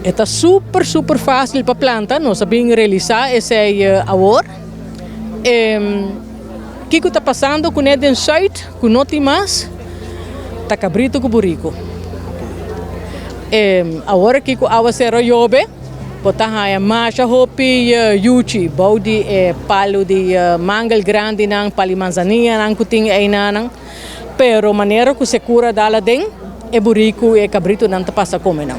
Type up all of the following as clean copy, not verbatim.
Está super fácil para planta, nós sabemos realizar esse agora. O que está passando com ele em site, com não tem mais, está cabrito com burico. Agora que a água será jove, botar a marcha hopi yuchi, baudi palo de mangal grande nang pali manzanilla nang kuting ay nanang, pero maneira que se cura dala den, burico e cabrito não te passa como não.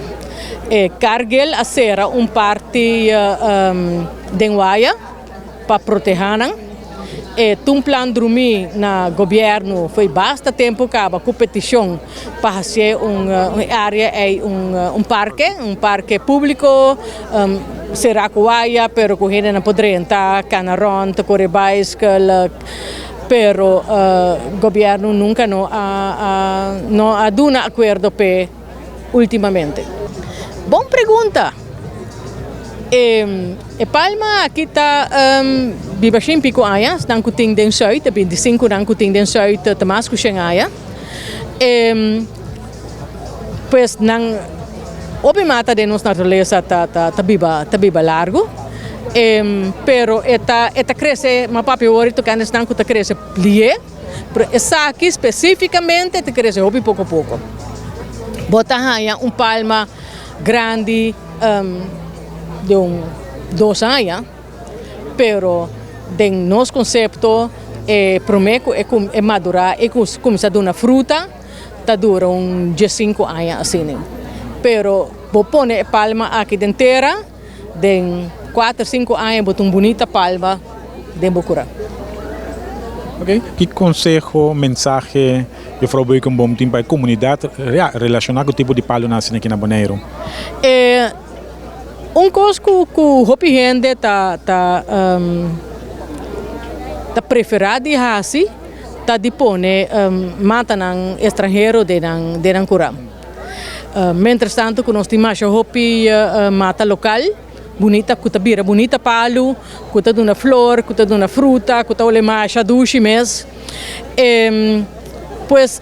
Cargel a sera parte denguaia para proteger. Um plano dormir na governo foi bastante tempo que a competição para fazer uma área parque público será coaia, pero que ainda não poderia entrar canaron, correr bicycle, pero governo nunca não ha dado um acordo pe ultimamente. Boa pergunta. Palma aqui está bibashin pico aia, nang kuting den zuid, 25 nang kuting den zuid, Damasco Xengaia. Pues nang obimata de nos natureza ta biba largo. Pero eta cresce, ma papi ori to canes nang kuta cresce plie, pero essa aqui especificamente te cresce hobi pouco a pouco. Bota aia palma grande de 2 anos, pero den nosso conceito prometo é madurar e começar a dar uma fruta, tá dura 15 anos assim. Pero vou pôr a palma aqui inteira, den 4, 5 anos botar bonita palma de bocura. Ok, que consejo, mensagem eu falo com bom tempo para a comunidade relacionado com o tipo de palma nasce aqui na Bonaire? Coisa que o gente tá preferado de fazer, tá de pôr mata nang estrangeiro de nang cura. Mientras tanto, que nós temos hopi mata local, bonita, que bira bonita palo, que tá duna flor, que tá duna fruta, que tá olhe macha dushi mes. Pues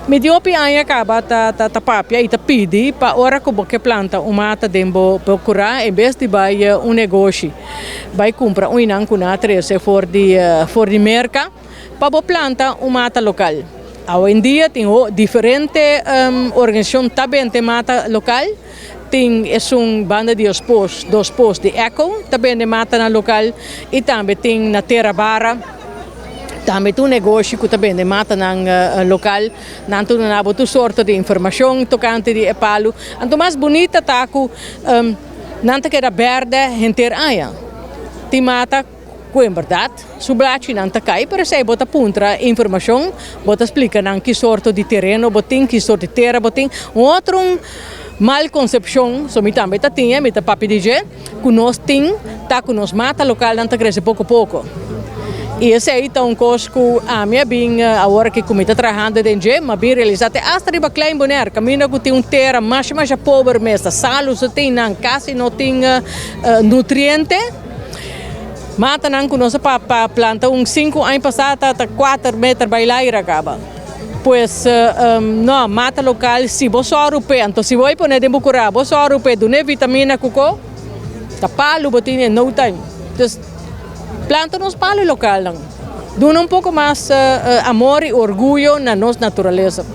mediopi aia acaba ta papia e ta pidi pa ora que planta mata dembo procurar em vez de vai negócio vai comprar inang kuna treze for de merca pa planta mata local. Hoje em dia tem diferente organização também tem mata local. Tem banda de dos pos de eco também de mata na local e também tem na Terra Barra. Também tem negócio que também de mata no local, não tem nada de sorte de informação tocante de palo. Então mais bonita tá que não tem que era verde inteira aia. Tem mata que é verdade, sublate não tá cai, para sei bota puntra informação, bota explica não que sorte de terreno, botin que sorte de terra, botin outro mal concepção, so mi também tá tinha, mi tá papi dizer, que nós tem, tá que nós mata local não tá cresce pouco a pouco. E esse aí está coisa que a minha bem agora que comita trabalhando dentro, mas bem realizado hasta riba klein bonaire, caminho que tem terra mais pobre mesmo, salos tem não quase não tem nutriente, mata não que nós para planta 5 anos passado tá 4 metros bailar acaba. Pues não mata local se você europeu, então se vai pôr de bucura, você europeu do ne vitamina cuco, tá palo botinha no time. Planta nos palo local lang. Doon pouco mais amor e orgulho na nossa natureza.